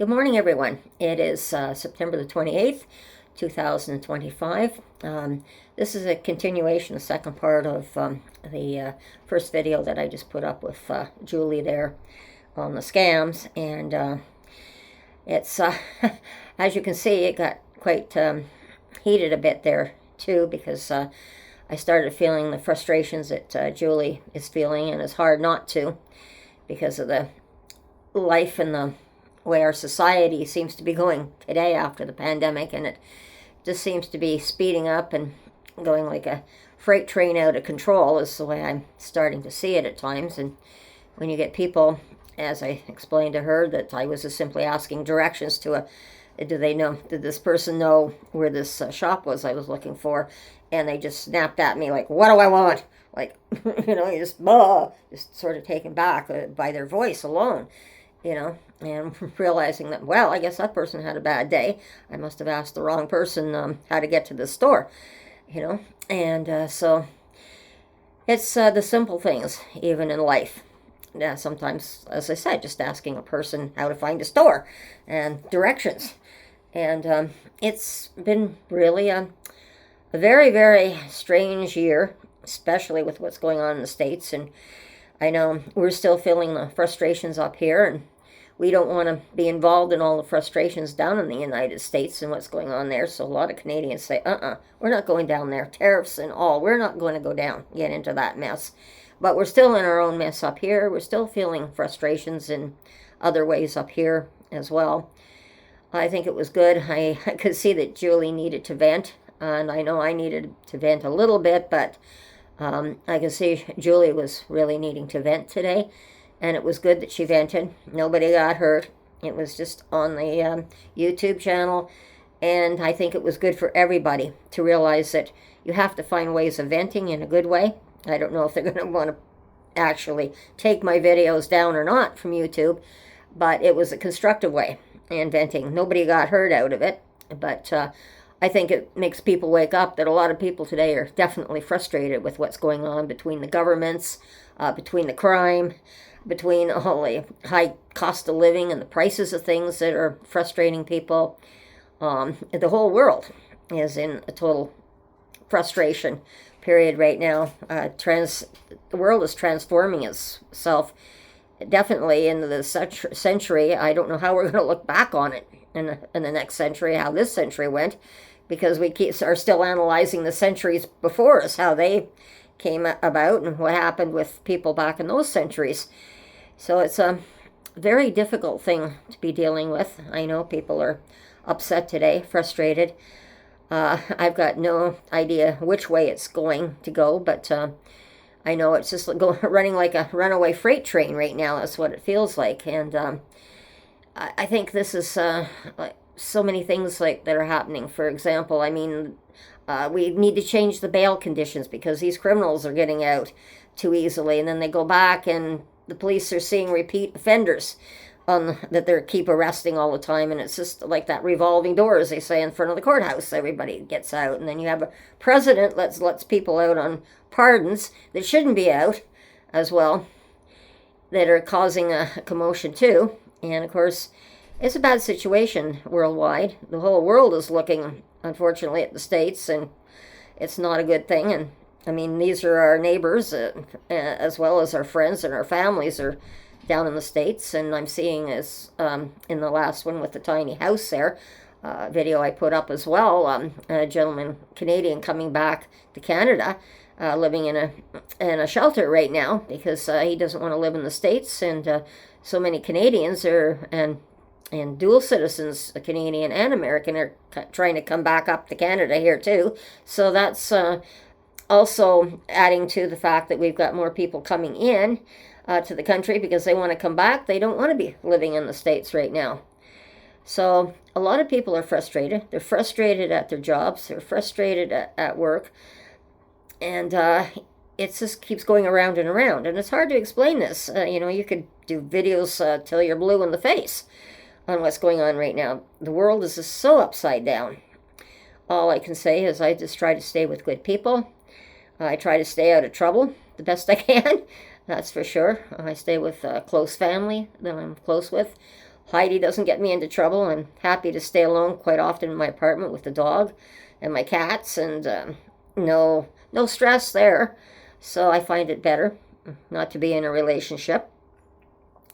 Good morning, everyone. It is September the 28th, 2025. This is a continuation, the second part of the first video that I just put up with Julie there on the scams. And it's, as you can see, it got quite heated a bit there, too, because I started feeling the frustrations that Julie is feeling, and it's hard not to because of the life and the way our society seems to be going today after the pandemic, and it just seems to be speeding up and going like a freight train out of control is the way I'm starting to see it at times. And when you get people, as I explained to her, that I was just simply asking directions to did this person know where this shop was I was looking for, and they just snapped at me like, what do I want? Like, you just sort of taken back by their voice alone, and realizing that, well, I guess that person had a bad day. I must have asked the wrong person how to get to the store, and so it's the simple things, even in life. Yeah, sometimes, as I said, just asking a person how to find a store and directions. And it's been really a very, very strange year, especially with what's going on in the States. And I know we're still feeling the frustrations up here, and we don't want to be involved in all the frustrations down in the United States and what's going on there. So a lot of Canadians say, we're not going down there. Tariffs and all, we're not going to get into that mess. But we're still in our own mess up here. We're still feeling frustrations in other ways up here as well. I think it was good. I could see that Julie needed to vent, and I know I needed to vent a little bit, but I could see Julie was really needing to vent today. And it was good that she vented. Nobody got hurt. It was just on the YouTube channel. And I think it was good for everybody to realize that you have to find ways of venting in a good way. I don't know if they're going to want to actually take my videos down or not from YouTube, but it was a constructive way in venting. Nobody got hurt out of it. But I think it makes people wake up that a lot of people today are definitely frustrated with what's going on between the governments, between the crime, between all the high cost of living and the prices of things that are frustrating people. The whole world is in a total frustration period right now. The world is transforming itself definitely into the century. I don't know how we're going to look back on it in the next century, how this century went, because we are still analyzing the centuries before us, how they came about and what happened with people back in those centuries. So it's a very difficult thing to be dealing with. I know people are upset today, frustrated. I've got no idea which way it's going to go, but I know it's just running like a runaway freight train right now. That's what it feels like. And I think this is like so many things like that are happening. For example, we need to change the bail conditions because these criminals are getting out too easily, and then they go back and the police are seeing repeat offenders that they keep arresting all the time, and it's just like that revolving door, as they say, in front of the courthouse. Everybody gets out, and then you have a president that lets people out on pardons that shouldn't be out as well, that are causing a commotion too. And of course, it's a bad situation worldwide. The whole world is looking, unfortunately, at the States, and it's not a good thing. And these are our neighbors, as well as our friends and our families are down in the States. And I'm seeing, as in the last one with the tiny house there, video I put up as well, a gentleman, Canadian, coming back to Canada, living in a shelter right now because he doesn't want to live in the States. And so many Canadians and dual citizens, Canadian and American, are trying to come back up to Canada here too. So that's also adding to the fact that we've got more people coming in to the country because they want to come back. They don't want to be living in the States right now. So a lot of people are frustrated. They're frustrated at their jobs. They're frustrated at work. And it just keeps going around and around. And it's hard to explain this. You could do videos till you're blue in the face on what's going on right now. The world is just so upside down. All I can say is I just try to stay with good people. I try to stay out of trouble the best I can. That's for sure. I stay with close family that I'm close with. Heidi doesn't get me into trouble. I'm happy to stay alone quite often in my apartment with the dog and my cats, and no stress there. So I find it better not to be in a relationship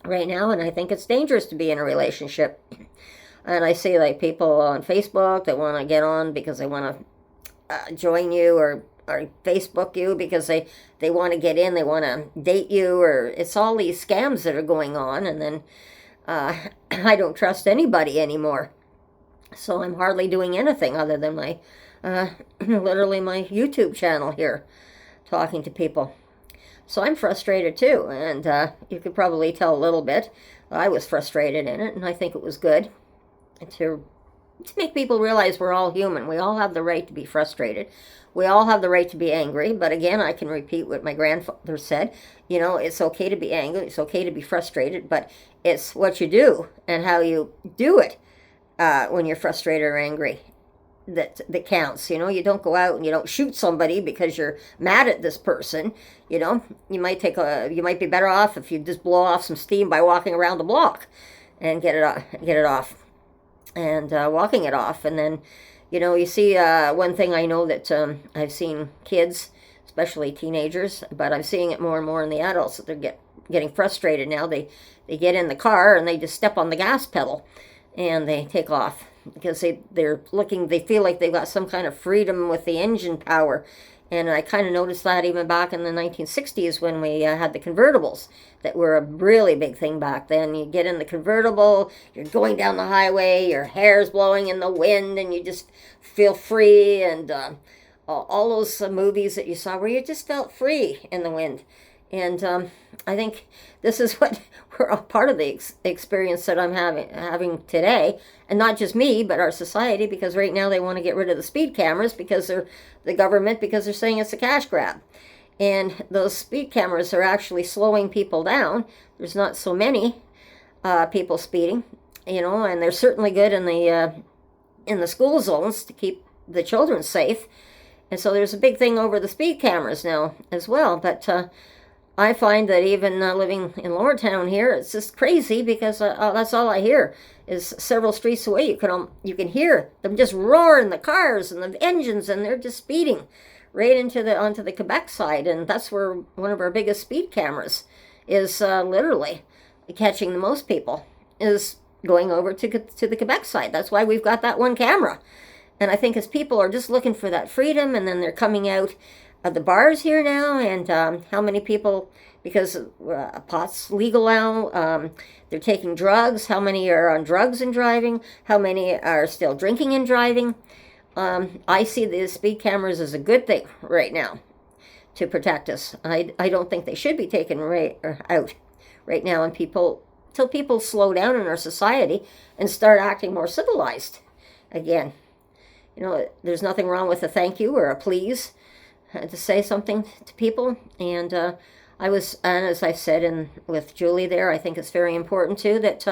right now, and I think it's dangerous to be in a relationship. And I see like people on Facebook that want to get on because they want to join you, or Facebook you because they want to get in, they want to date you, or it's all these scams that are going on. And then I don't trust anybody anymore. So I'm hardly doing anything other than my literally my YouTube channel here, talking to people. So I'm frustrated too, and you could probably tell a little bit. I was frustrated in it, and I think it was good to make people realize we're all human. We all have the right to be frustrated. We all have the right to be angry. But again, I can repeat what my grandfather said. It's okay to be angry. It's okay to be frustrated, but it's what you do and how you do it when you're frustrated or angry that counts. You don't go out and you don't shoot somebody because you're mad at this person. You might be better off if you just blow off some steam by walking around the block and get it off. And walking it off. And then, you see one thing I know that I've seen kids, especially teenagers, but I'm seeing it more and more in the adults, that they're getting frustrated now. They get in the car and they just step on the gas pedal and they take off because they feel like they've got some kind of freedom with the engine power. And I kind of noticed that even back in the 1960s when we had the convertibles that were a really big thing back then. You get in the convertible, you're going down the highway, your hair's blowing in the wind, and you just feel free. And all those movies that you saw where you just felt free in the wind. And I think this is what we're a part of the experience that I'm having today. And not just me, but our society, because right now they want to get rid of the speed cameras because they're the government, because they're saying it's a cash grab. And those speed cameras are actually slowing people down. There's not so many people speeding, and they're certainly good in the school zones to keep the children safe. And so there's a big thing over the speed cameras now as well. But I find that even living in Lower Town here, it's just crazy because that's all I hear is several streets away. You can hear them just roaring, the cars and the engines, and they're just speeding right onto the Quebec side. And that's where one of our biggest speed cameras is literally catching the most people, is going over to the Quebec side. That's why we've got that one camera. And I think as people are just looking for that freedom, and then they're coming out of the bars here now, and how many people, because pot's legal now, they're taking drugs, how many are on drugs and driving, how many are still drinking and driving. I see the speed cameras as a good thing right now to protect us. I don't think they should be taken out right now, and till people slow down in our society and start acting more civilized again. There's nothing wrong with a thank you or a please to say something to people. And as I said with Julie there, I think it's very important too that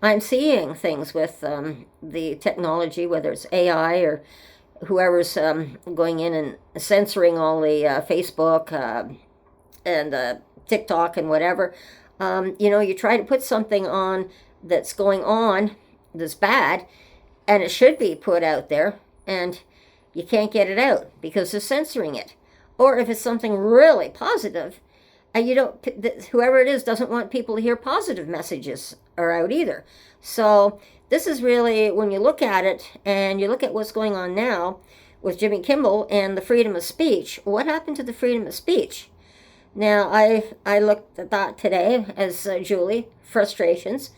I'm seeing things with the technology, whether it's AI or whoever's going in and censoring all the Facebook and TikTok and whatever. You try to put something on that's going on that's bad, and it should be put out there, and you can't get it out because they're censoring it. Or if it's something really positive, and whoever it is doesn't want people to hear positive messages are out either. So this is really, when you look at it and you look at what's going on now with Jimmy Kimmel and the freedom of speech, what happened to the freedom of speech? Now, I looked at that today as Julie, frustrations.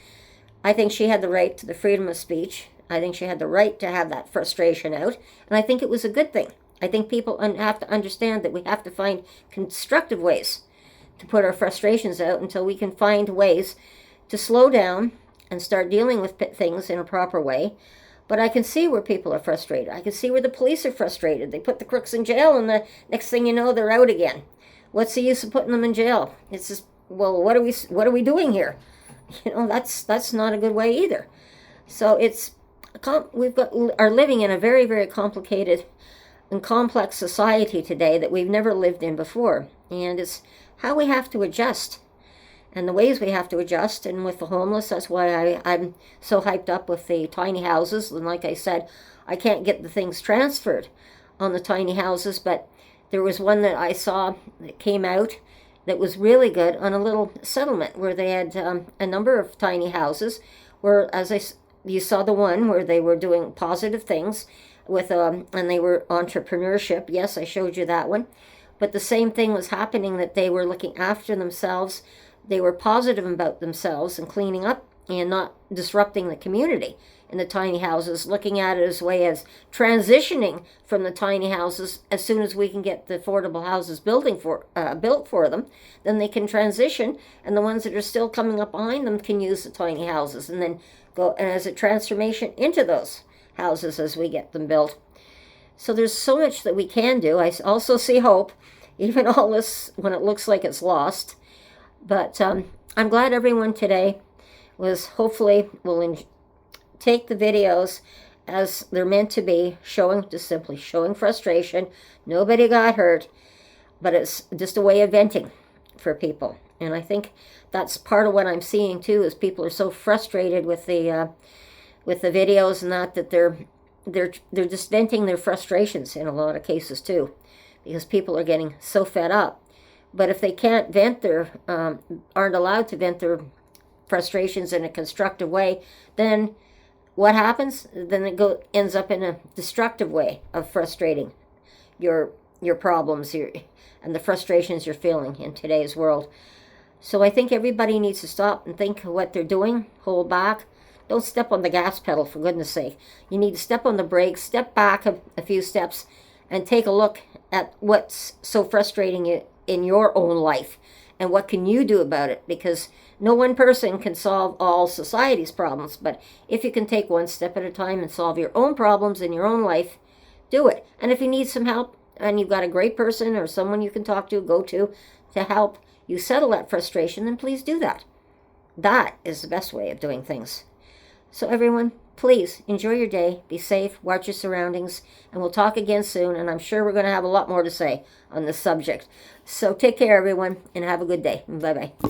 I think she had the right to the freedom of speech. I think she had the right to have that frustration out, and I think it was a good thing. I think people have to understand that we have to find constructive ways to put our frustrations out until we can find ways to slow down and start dealing with things in a proper way. But I can see where people are frustrated. I can see where the police are frustrated. They put the crooks in jail, and the next thing you know, they're out again. What's the use of putting them in jail? It's just, well, what are we doing here? That's not a good way either. So are living in a very, very complicated and complex society today that we've never lived in before, and it's how we have to adjust. and the ways we have to adjust. And with the homeless, that's why I'm so hyped up with the tiny houses. And like I said, I can't get the things transferred on the tiny houses, but there was one that I saw that came out that was really good on a little settlement where they had a number of tiny houses where, you saw the one where they were doing positive things with and they were entrepreneurship. Yes, I showed you that one. But the same thing was happening, that they were looking after themselves. They were positive about themselves and cleaning up and not disrupting the community in the tiny houses, looking at it as a way as transitioning from the tiny houses. As soon as we can get the affordable houses built for them, then they can transition, and the ones that are still coming up behind them can use the tiny houses, and then go and as a transformation into those houses as we get them built. So there's so much that we can do. I also see hope, even all this when it looks like it's lost. But I'm glad everyone today hopefully will take the videos as they're meant to be, just simply showing frustration. Nobody got hurt, but it's just a way of venting for people. And I think that's part of what I'm seeing too, is people are so frustrated with the videos and that they're just venting their frustrations in a lot of cases too, because people are getting so fed up. But if they can't aren't allowed to vent their frustrations in a constructive way, then what happens? Then it ends up in a destructive way of frustrating your problems and the frustrations you're feeling in today's world. So I think everybody needs to stop and think of what they're doing, hold back. Don't step on the gas pedal, for goodness sake. You need to step on the brakes, step back a few steps, and take a look at what's so frustrating you in your own life, and what can you do about it, because no one person can solve all society's problems, but if you can take one step at a time and solve your own problems in your own life, do it. And if you need some help, and you've got a great person or someone you can talk to, go to help you settle that frustration, then please do that. That is the best way of doing things. So everyone, please enjoy your day, be safe, watch your surroundings, and we'll talk again soon, and I'm sure we're going to have a lot more to say on this subject. So take care, everyone, and have a good day. Bye-bye.